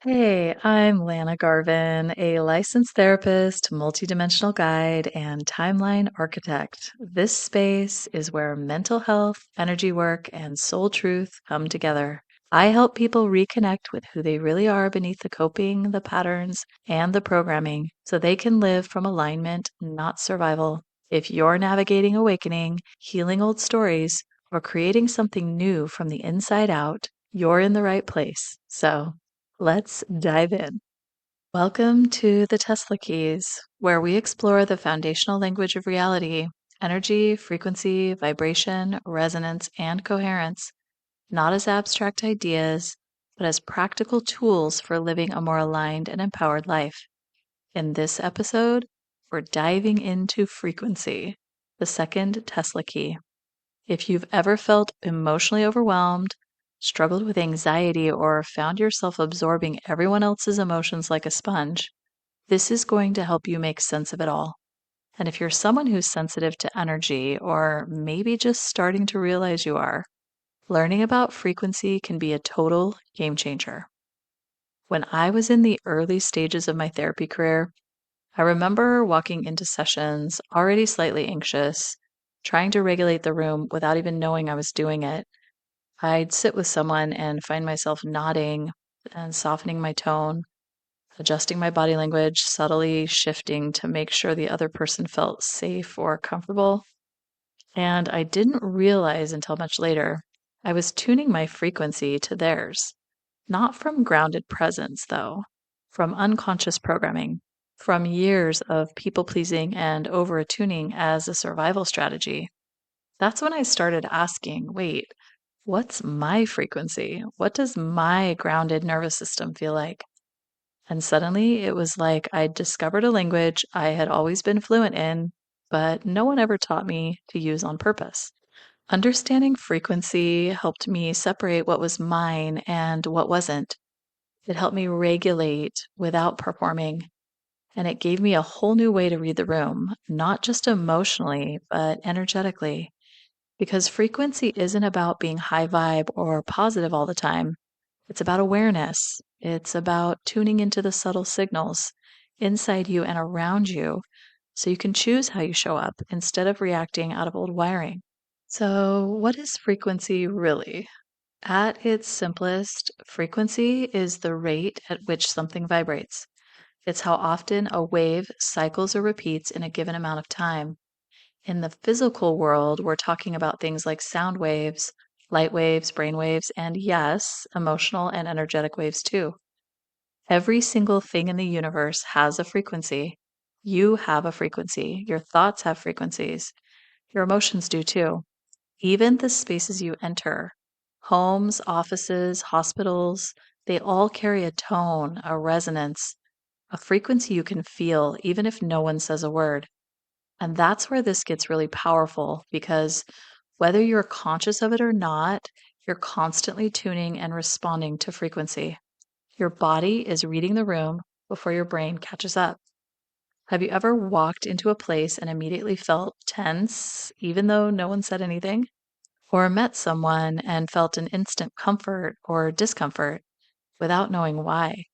Hey, I'm Lana Garvin, a licensed therapist, multidimensional guide, and timeline architect. This space is where mental health, energy work, and soul truth come together. I help people reconnect with who they really are beneath the coping, the patterns, and the programming so they can live from alignment, not survival. If you're navigating awakening, healing old stories, or creating something new from the inside out, you're in the right place. So, let's dive in. Welcome to the Tesla Keys, where we explore the foundational language of reality energy, frequency, vibration, resonance, and coherence, not as abstract ideas, but as practical tools for living a more aligned and empowered life. In this episode, we're diving into frequency, the second Tesla key. If you've ever felt emotionally overwhelmed, struggled with anxiety, or found yourself absorbing everyone else's emotions like a sponge, this is going to help you make sense of it all. And if you're someone who's sensitive to energy, or maybe just starting to realize you are, learning about frequency can be a total game changer. When I was in the early stages of my therapy career, I remember walking into sessions already slightly anxious, trying to regulate the room without even knowing I was doing it. I'd sit with someone and find myself nodding and softening my tone, adjusting my body language, subtly shifting to make sure the other person felt safe or comfortable. And I didn't realize until much later I was tuning my frequency to theirs. Not from grounded presence, though, from unconscious programming, from years of people pleasing and over attuning as a survival strategy. That's when I started asking, wait, what's my frequency? What does my grounded nervous system feel like? And suddenly it was like I'd discovered a language I had always been fluent in, but no one ever taught me to use on purpose. Understanding frequency helped me separate what was mine and what wasn't. It helped me regulate without performing, and it gave me a whole new way to read the room, not just emotionally, but energetically. Because frequency isn't about being high vibe or positive all the time. It's about awareness. It's about tuning into the subtle signals inside you and around you so you can choose how you show up instead of reacting out of old wiring. So, what is frequency really? At its simplest, frequency is the rate at which something vibrates. It's how often a wave cycles or repeats in a given amount of time. In the physical world, we're talking about things like sound waves, light waves, brain waves, and yes, emotional and energetic waves too. Every single thing in the universe has a frequency. You have a frequency. Your thoughts have frequencies. Your emotions do too. Even the spaces you enter, homes, offices, hospitals, they all carry a tone, a resonance, a frequency you can feel, even if no one says a word. And that's where this gets really powerful because whether you're conscious of it or not, you're constantly tuning and responding to frequency. Your body is reading the room before your brain catches up. Have you ever walked into a place and immediately felt tense, even though no one said anything? Or met someone and felt an instant comfort or discomfort without knowing why?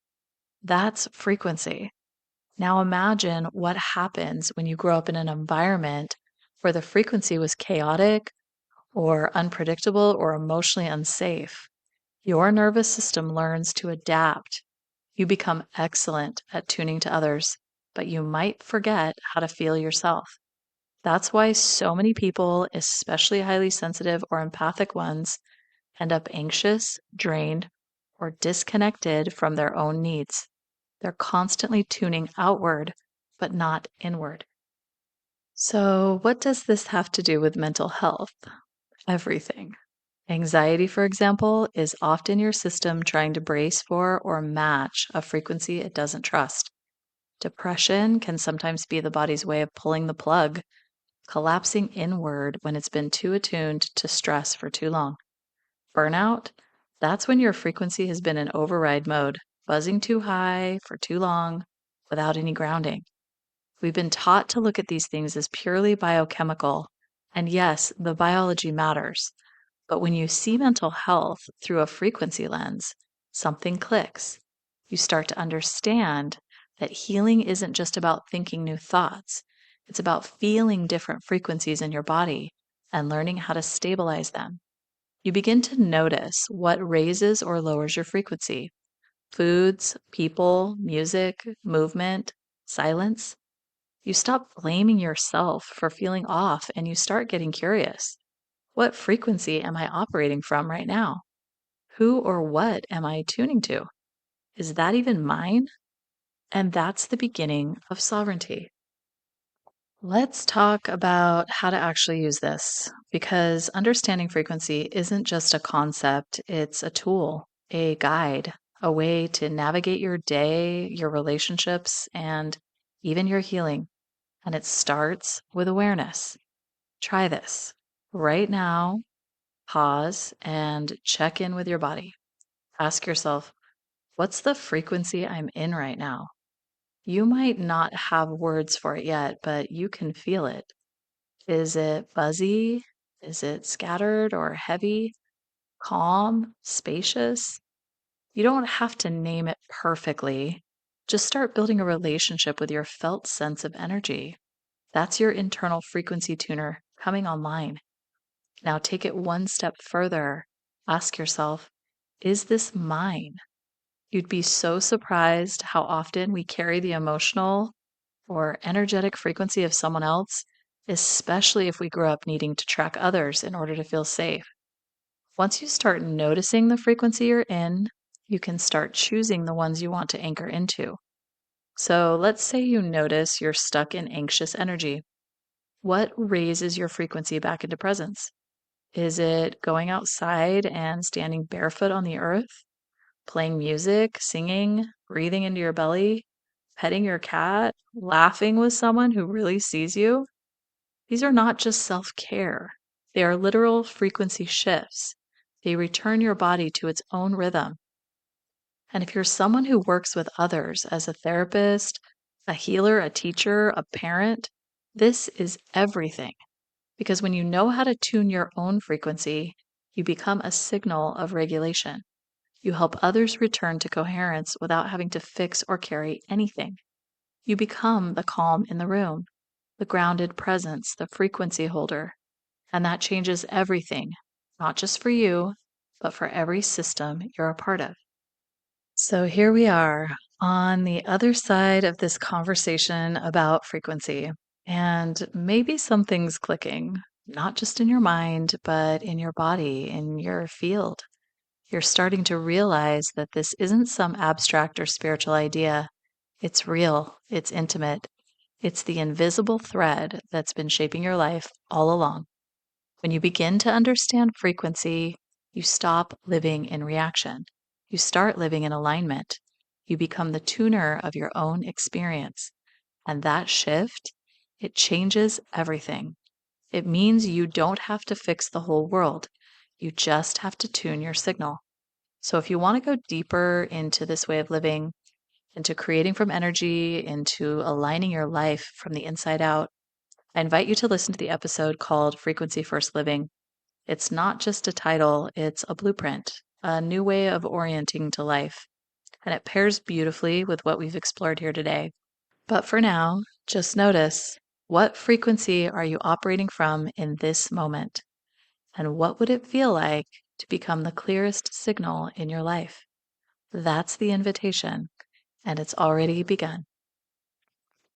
That's frequency. Now imagine what happens when you grow up in an environment where the frequency was chaotic or unpredictable or emotionally unsafe. Your nervous system learns to adapt. You become excellent at tuning to others, but you might forget how to feel yourself. That's why so many people, especially highly sensitive or empathic ones, end up anxious, drained, or disconnected from their own needs. They're constantly tuning outward, but not inward. So, what does this have to do with mental health? Everything. Anxiety, for example, is often your system trying to brace for or match a frequency it doesn't trust. Depression can sometimes be the body's way of pulling the plug, collapsing inward when it's been too attuned to stress for too long. Burnout, that's when your frequency has been in override mode, buzzing too high for too long without any grounding. We've been taught to look at these things as purely biochemical. And yes, the biology matters. But when you see mental health through a frequency lens, something clicks. You start to understand that healing isn't just about thinking new thoughts, it's about feeling different frequencies in your body and learning how to stabilize them. You begin to notice what raises or lowers your frequency: foods, people, music, movement, silence. You stop blaming yourself for feeling off and you start getting curious. What frequency am I operating from right now? Who or what am I tuning to? Is that even mine? And that's the beginning of sovereignty. Let's talk about how to actually use this because understanding frequency isn't just a concept, it's a tool, a guide, a way to navigate your day, your relationships, and even your healing. And it starts with awareness. Try this right now. Pause and check in with your body. Ask yourself, what's the frequency I'm in right now? You might not have words for it yet, but you can feel it. Is it buzzy? Is it scattered or heavy? Calm? Spacious? You don't have to name it perfectly. Just start building a relationship with your felt sense of energy. That's your internal frequency tuner coming online. Now take it one step further. Ask yourself, is this mine? You'd be so surprised how often we carry the emotional or energetic frequency of someone else, especially if we grew up needing to track others in order to feel safe. Once you start noticing the frequency you're in, you can start choosing the ones you want to anchor into. So let's say you notice you're stuck in anxious energy. What raises your frequency back into presence? Is it going outside and standing barefoot on the earth? Playing music, singing, breathing into your belly, petting your cat, laughing with someone who really sees you? These are not just self care, they are literal frequency shifts. They return your body to its own rhythm. And if you're someone who works with others as a therapist, a healer, a teacher, a parent, this is everything. Because when you know how to tune your own frequency, you become a signal of regulation. You help others return to coherence without having to fix or carry anything. You become the calm in the room, the grounded presence, the frequency holder. And that changes everything, not just for you, but for every system you're a part of. So here we are on the other side of this conversation about frequency. And maybe something's clicking, not just in your mind, but in your body, in your field. You're starting to realize that this isn't some abstract or spiritual idea. It's real, it's intimate, it's the invisible thread that's been shaping your life all along. When you begin to understand frequency, you stop living in reaction. You start living in alignment. You become the tuner of your own experience. And that shift, it changes everything. It means you don't have to fix the whole world. You just have to tune your signal. So if you want to go deeper into this way of living, into creating from energy, into aligning your life from the inside out, I invite you to listen to the episode called Frequency First Living. It's not just a title, it's a blueprint, a new way of orienting to life, and it pairs beautifully with what we've explored here today. But for now, just notice, what frequency are you operating from in this moment? And what would it feel like to become the clearest signal in your life? That's the invitation, and it's already begun.